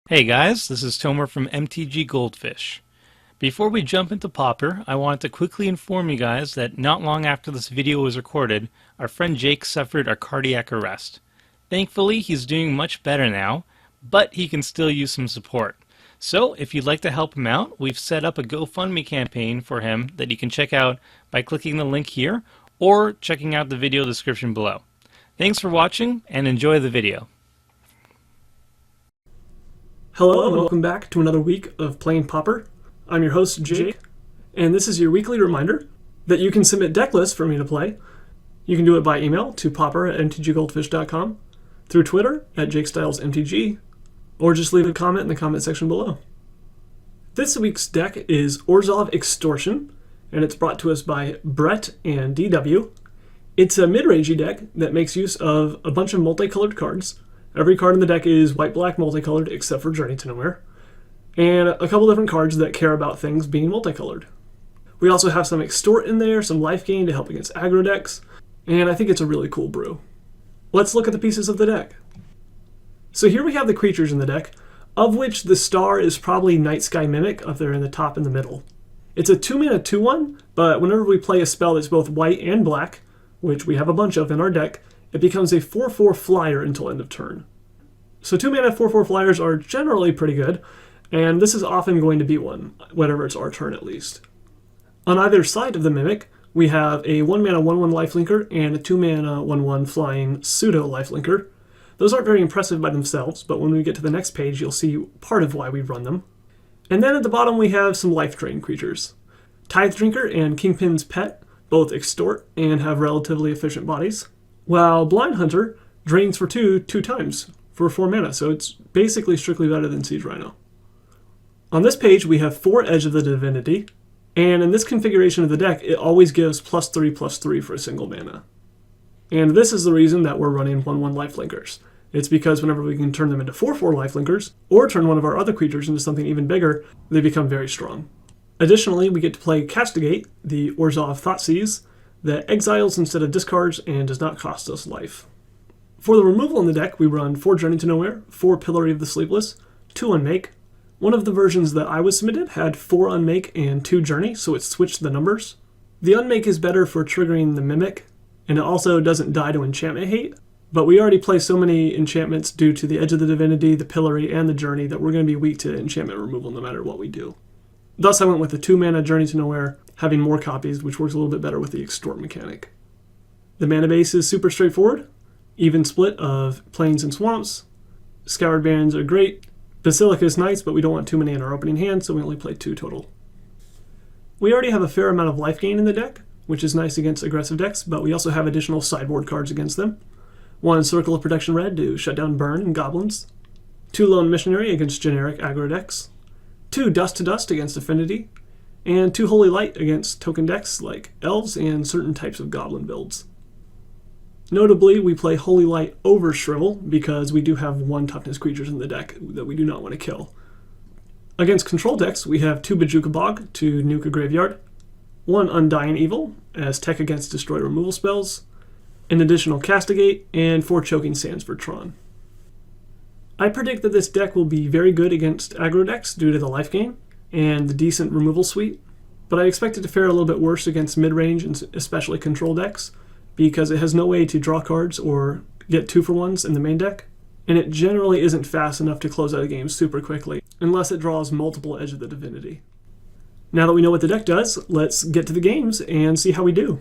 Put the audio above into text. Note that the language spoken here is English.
Hey guys, this is Tomer from MTG Goldfish. Before we jump into Pauper, I wanted to quickly inform you guys that not long after this video was recorded, our friend Jake suffered a cardiac arrest. Thankfully, he's doing much better now, but he can still use some support. So, if you'd like to help him out, we've set up a GoFundMe campaign for him that you can check out by clicking the link here or checking out the video description below. Thanks for watching and enjoy the video. Hello and welcome back to another week of playing Pauper. I'm your host Jake, and this is your weekly reminder that you can submit deck lists for me to play. You can do it by email to pauper@mtggoldfish.com, through Twitter @JakeStylesMTG, or just leave a comment in the comment section below. This week's deck is Orzhov Extortion, and it's brought to us by Brett and DW. It's a mid-rangey deck that makes use of a bunch of multicolored cards. Every card in the deck is white-black multicolored except for Journey to Nowhere, and a couple different cards that care about things being multicolored. We also have some Extort in there, some life gain to help against aggro decks, and I think it's a really cool brew. Let's look at the pieces of the deck. So here we have the creatures in the deck, of which the star is probably Night Sky Mimic up there in the top and the middle. It's a 2-mana 2/1, but whenever we play a spell that's both white and black, which we have a bunch of in our deck, it becomes a 4/4 flyer until end of turn. So 2-mana 4/4 flyers are generally pretty good, and this is often going to be one, whenever it's our turn at least. On either side of the Mimic, we have a 1-mana 1/1 lifelinker and a 2-mana 1/1 flying pseudo lifelinker. Those aren't very impressive by themselves, but when we get to the next page, you'll see part of why we run them. And then at the bottom, we have some life drain creatures. Tithe Drinker and Kingpin's Pet both extort and have relatively efficient bodies, while Blind Hunter drains for 2 times for 4 mana, so it's basically strictly better than Siege Rhino. On this page, we have 4 Edge of the Divinity, and in this configuration of the deck, it always gives +3/+3 for a single mana. And this is the reason that we're running 1/1 lifelinkers. It's because whenever we can turn them into 4/4 lifelinkers, or turn one of our other creatures into something even bigger, they become very strong. Additionally, we get to play Castigate, the Orzhov Thoughtseize, that exiles instead of discards and does not cost us life. For the removal in the deck, we run 4 Journey to Nowhere, 4 Pillory of the Sleepless, 2 Unmake. One of the versions that I was submitted had 4 Unmake and 2 Journey, so it switched the numbers. The Unmake is better for triggering the Mimic, and it also doesn't die to enchantment hate, but we already play so many enchantments due to the Edge of the Divinity, the Pillory, and the Journey that we're going to be weak to enchantment removal no matter what we do. Thus I went with the 2-mana Journey to Nowhere, having more copies, which works a little bit better with the Extort mechanic. The Manabase is super straightforward. Even split of Plains and Swamps. Scoured Barrens are great. Basilica is nice, but we don't want too many in our opening hand, so we only play 2 total. We already have a fair amount of life gain in the deck, which is nice against aggressive decks, but we also have additional sideboard cards against them. 1 Circle of Protection Red to shut down Burn and Goblins. 2 Lone Missionary against generic aggro decks. 2 Dust to Dust against Affinity. And 2 Holy Light against token decks like Elves and certain types of Goblin builds. Notably, we play Holy Light over Shrivel because we do have 1 toughness creatures in the deck that we do not want to kill. Against control decks, we have 2 Bojuka Bog to nuke a graveyard, 1 Undying Evil as tech against destroy removal spells, an additional Castigate, and 4 Choking Sands for Tron. I predict that this deck will be very good against aggro decks due to the life gain and the decent removal suite, but I expect it to fare a little bit worse against mid-range and especially control decks, because it has no way to draw cards or get 2-for-1s in the main deck, and it generally isn't fast enough to close out a game super quickly, unless it draws multiple Edge of the Divinity. Now that we know what the deck does, let's get to the games and see how we do.